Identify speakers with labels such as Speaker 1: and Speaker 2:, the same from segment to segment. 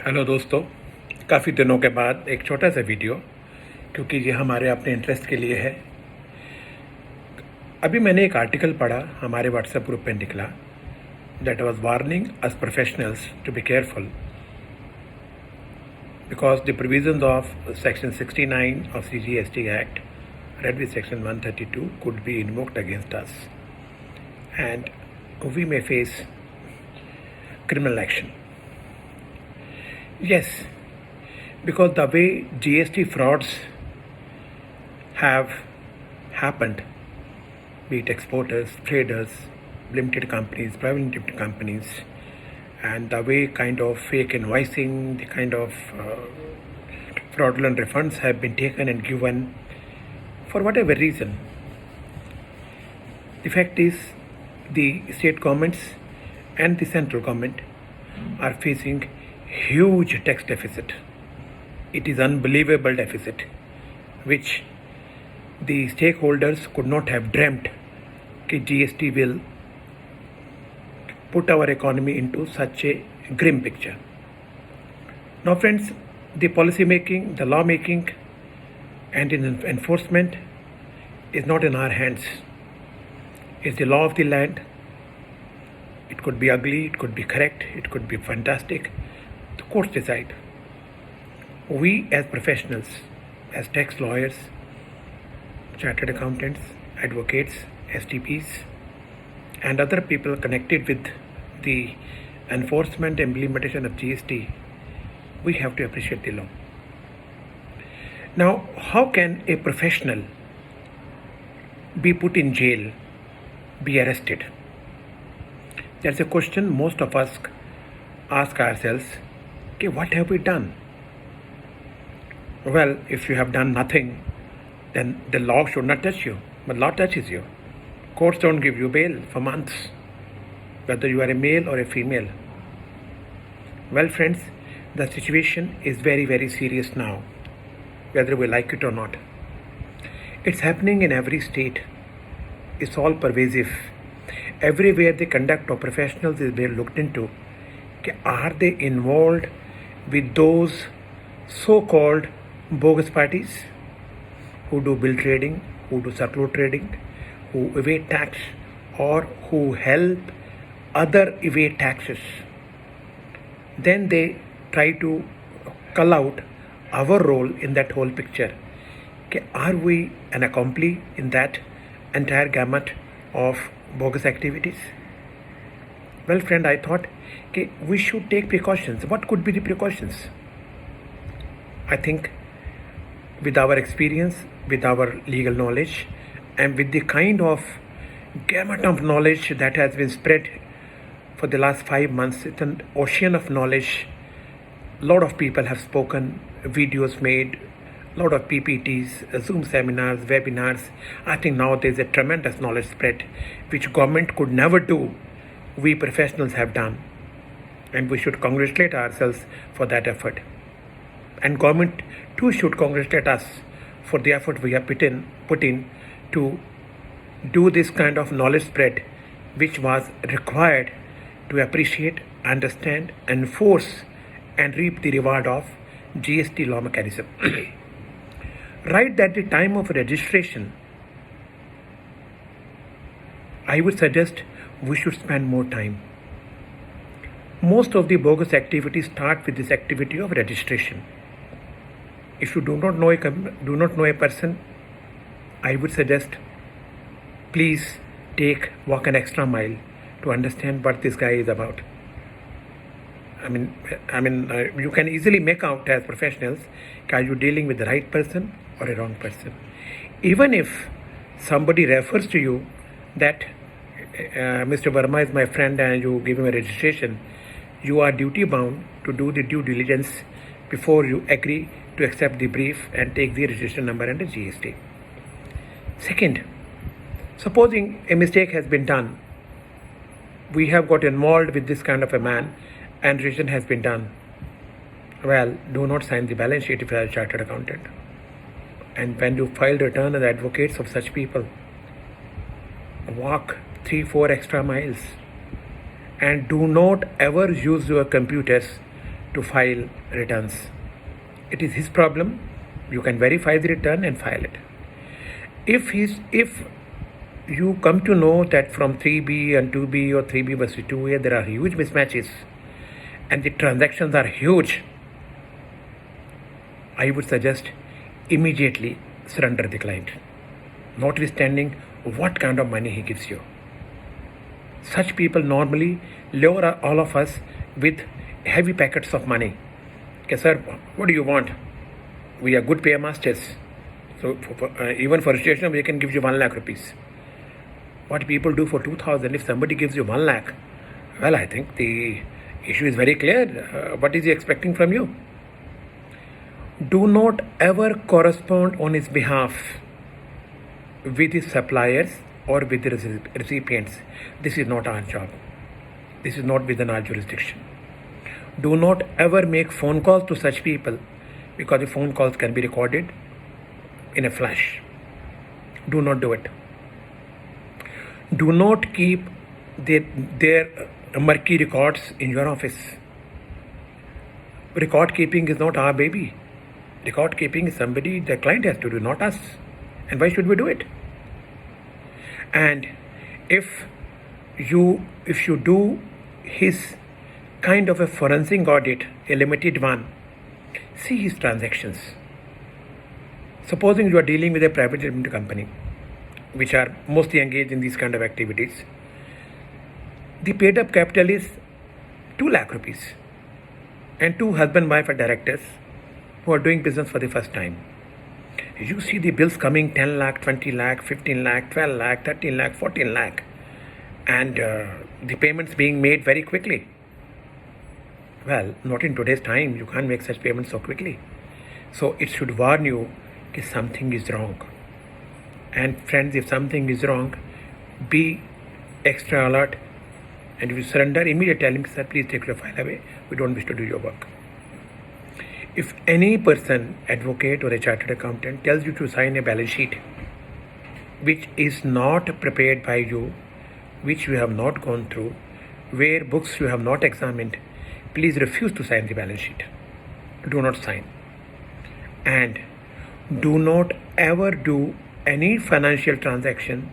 Speaker 1: Hello दोस्तों, काफ़ी दिनों के बाद एक छोटा सा वीडियो, क्योंकि ये हमारे अपने इंटरेस्ट के लिए है। अभी मैंने एक आर्टिकल पढ़ा, हमारे व्हाट्सएप ग्रुप पे निकला, that was warning us professionals to be careful because the provisions of section 69 of CGST act read with section 132 could be invoked against us and we may face criminal action. Yes, because the way GST frauds have happened, be it exporters, traders, limited companies, private limited companies, and the way kind of fake invoicing, the kind of fraudulent refunds have been taken and given for whatever reason. The fact is, the state governments and the central government are facing huge tax deficit. It is unbelievable deficit, which the stakeholders could not have dreamt that GST will put our economy into such a grim picture. Now friends, the policy making, the law making and in enforcement is not in our hands. It's the law of the land. It could be ugly, it could be correct, it could be fantastic. The courts decide. We as professionals, as tax lawyers, chartered accountants, advocates, STPs, and other people connected with the enforcement and implementation of GST, we have to appreciate the law. Now, how can a professional be put in jail, be arrested? That's a question most of us ask ourselves, okay, what have we done? Well, if you have done nothing, then the law should not touch you, but law touches you. Courts don't give you bail for months, whether you are a male or a female. Well, friends, the situation is very, very serious now, whether we like it or not. It's happening in every state. It's all pervasive. Everywhere the conduct of professionals is being looked into. Are they involved with those so-called bogus parties who do bill trading, who do circular trading, who evade tax, or who help other evade taxes? Then they try to cull out our role in that whole picture. Are we an accomplice in that entire gamut of bogus activities? Well, friend, I thought we should take precautions. What could be the precautions? I think with our experience, with our legal knowledge, and with the kind of gamut of knowledge that has been spread for the last 5 months, it's an ocean of knowledge. A lot of people have spoken, videos made, a lot of PPTs, Zoom seminars, webinars. I think now there's a tremendous knowledge spread, which government could never do. We professionals have done, and we should congratulate ourselves for that effort. And government too should congratulate us for the effort we have put in to do this kind of knowledge spread, which was required to appreciate, understand, enforce, and reap the reward of GST law mechanism. Right at the time of registration, I would suggest we should spend more time. Most of the bogus activities start with this activity of registration. If you do not know a person, I would suggest please walk an extra mile to understand what this guy is about. You can easily make out as professionals, are you dealing with the right person or a wrong person? Even if somebody refers to you that Mr. Verma is my friend and you give him a registration, you are duty bound to do the due diligence before you agree to accept the brief and take the registration number and the GST. Second, supposing a mistake has been done, we have got involved with this kind of a man and registration has been done. Well, do not sign the balance sheet if you are a chartered accountant. And when you file return as advocates of such people, walk 3-4 extra miles and do not ever use your computers to file returns. It is his problem. You can verify the return and file it. If you come to know that from 3B and 2B or 3B versus 2A there are huge mismatches and the transactions are huge, I would suggest immediately surrender the client, notwithstanding what kind of money he gives you. Such people normally lure all of us with heavy packets of money. Okay, sir, what do you want? We are good paymasters. So even for registration, we can give you 1 lakh rupees. What people do for 2,000, if somebody gives you 1 lakh, well, I think the issue is very clear. What is he expecting from you? Do not ever correspond on his behalf with his suppliers or with the recipients. This is not our job. This is not within our jurisdiction. Do not ever make phone calls to such people, because the phone calls can be recorded in a flash. Do not do it. Do not keep their murky records in your office. Record keeping is not our baby. Record keeping is somebody the client has to do, not us. And why should we do it? And if you do his kind of a forensic audit, a limited one, see his transactions. Supposing you are dealing with a private limited company, which are mostly engaged in these kind of activities, the paid up capital is 2 lakh rupees and 2 husband-wife are directors who are doing business for the first time. You see the bills coming 10 lakh, 20 lakh, 15 lakh, 12 lakh, 13 lakh, 14 lakh, and the payments being made very quickly. Well, not in today's time. You can't make such payments so quickly. So it should warn you that something is wrong. And friends, if something is wrong, be extra alert. And if you surrender, immediately tell him, sir, please take your file away. We don't wish to do your work. If any person, advocate or a chartered accountant, tells you to sign a balance sheet which is not prepared by you, which you have not gone through, where books you have not examined, please refuse to sign the balance sheet. Do not sign. And do not ever do any financial transaction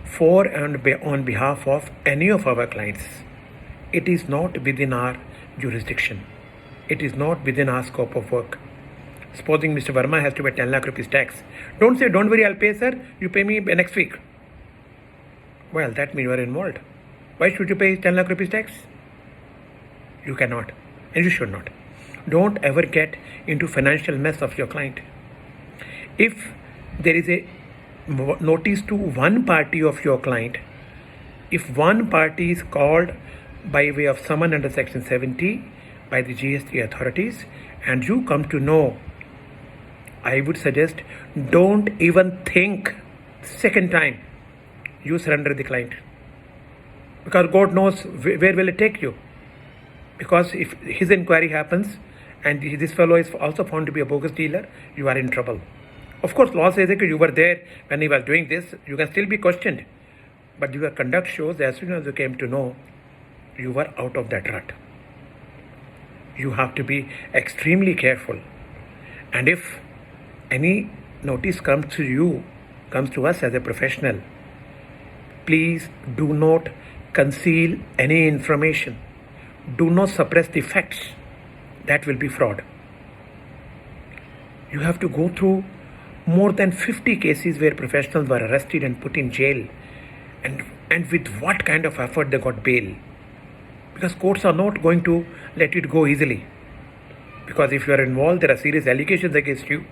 Speaker 1: for and on behalf of any of our clients. It is not within our jurisdiction. It is not within our scope of work. Supposing Mr. Verma has to pay 10 lakh rupees tax. Don't say, don't worry, I'll pay, sir. You pay me next week. Well, that means you are involved. Why should you pay 10 lakh rupees tax? You cannot, and you should not. Don't ever get into financial mess of your client. If there is a notice to one party of your client, if one party is called by way of summon under section 70 by the GST authorities and you come to know, I would suggest don't even think second time you surrender the client, because God knows where will it take you. Because if his inquiry happens and this fellow is also found to be a bogus dealer, you are in trouble. Of course, law says that you were there when he was doing this. You can still be questioned. But your conduct shows as soon as you came to know, you were out of that rut. You have to be extremely careful. And if any notice comes to us as a professional, please do not conceal any information. Do not suppress the facts. That will be fraud. You have to go through more than 50 cases where professionals were arrested and put in jail, and with what kind of effort they got bail. Because courts are not going to let it go easily. Because if you are involved, there are serious allegations against you.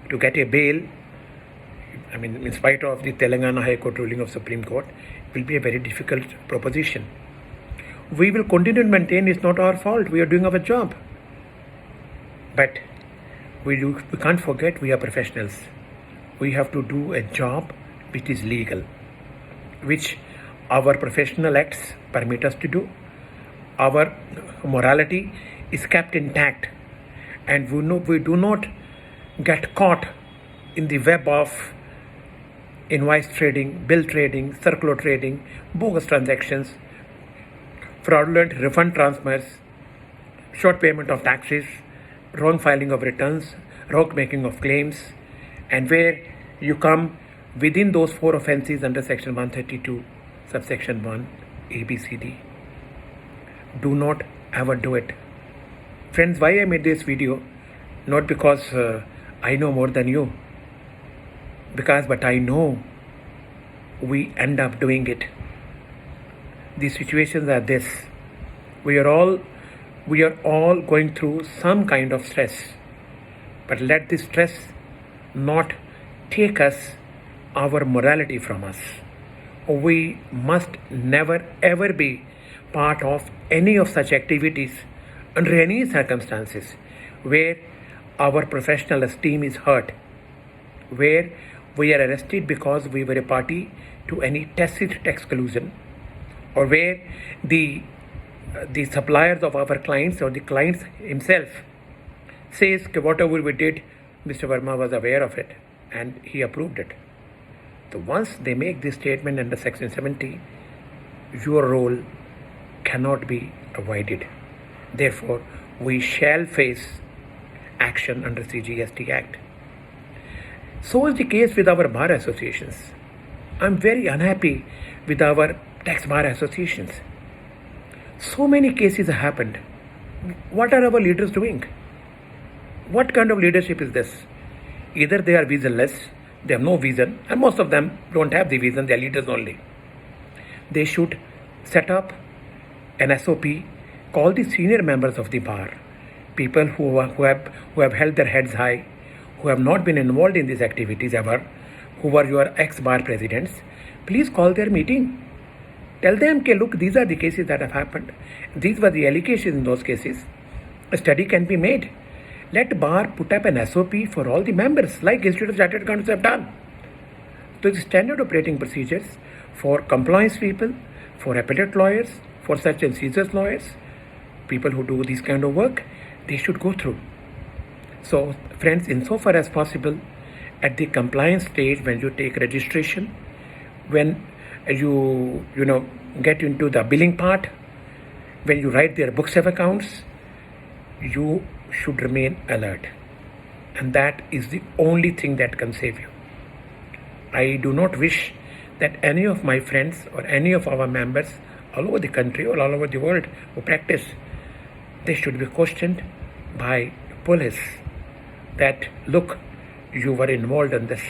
Speaker 1: To get a bail, I mean, in spite of the Telangana High Court ruling of Supreme Court, will be a very difficult proposition. We will continue to maintain it's not our fault. We are doing our job. But we can't forget we are professionals. We have to do a job which is legal, which our professional acts permit us to do. Our morality is kept intact, and we do not get caught in the web of invoice trading, bill trading, circular trading, bogus transactions, fraudulent refund transfers, short payment of taxes, wrong filing of returns, wrong making of claims, and where you come within those 4 offences under section 132, subsection 1, A, B, C, D. Do not ever do it. Friends, why I made this video? Not because I know more than you, but I know we end up doing it. The situations are this. We are all going through some kind of stress, but let this stress not take our morality from us. We must never ever be part of any of such activities under any circumstances where our professional esteem is hurt, where we are arrested because we were a party to any tacit exclusion, or where the suppliers of our clients or the clients himself says that whatever we did, Mr. Verma was aware of it and he approved it. So once they make this statement under section 70, your role cannot be avoided. Therefore, we shall face action under CGST Act. So is the case with our bar associations. I'm very unhappy with our tax bar associations. So many cases have happened. What are our leaders doing? What kind of leadership is this? Either they are visionless, they have no vision, and most of them don't have the vision, they are leaders only. They should set up an SOP, call the senior members of the bar, people who have held their heads high, who have not been involved in these activities ever, who are your ex-bar presidents. Please call their meeting. Tell them, okay, look, these are the cases that have happened. These were the allegations in those cases. A study can be made. Let bar put up an SOP for all the members, like Institute of Chartered Accountants have done. So the standard operating procedures for compliance people, for appellate lawyers, for search and seizures lawyers, people who do this kind of work, they should go through. So friends, insofar as possible, at the compliance stage, when you take registration, when you get into the billing part, when you write their books of accounts, you should remain alert. And that is the only thing that can save you. I do not wish that any of my friends or any of our members all over the country or all over the world who practice, they should be questioned by police that, look, you were involved in this,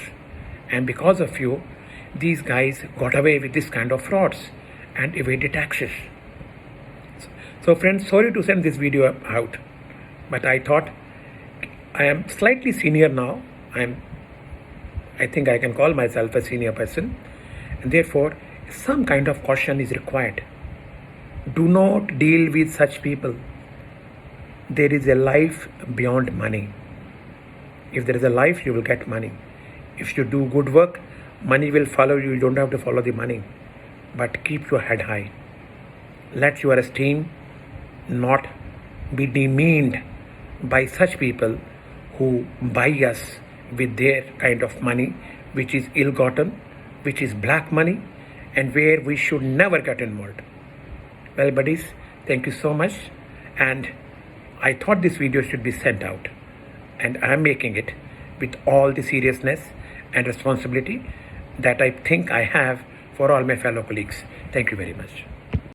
Speaker 1: and because of you, these guys got away with this kind of frauds and evaded taxes. So friends, sorry to send this video out, but I thought I am slightly senior now. I think I can call myself a senior person, and therefore some kind of caution is required. Do not deal with such people. There is a life beyond money. If there is a life, you will get money. If you do good work, money will follow you. You don't have to follow the money. But keep your head high. Let your esteem not be demeaned by such people who buy us with their kind of money, which is ill-gotten, which is black money, and where we should never get involved. Well, buddies, thank you so much. And I thought this video should be sent out, and I am making it with all the seriousness and responsibility that I think I have for all my fellow colleagues. Thank you very much.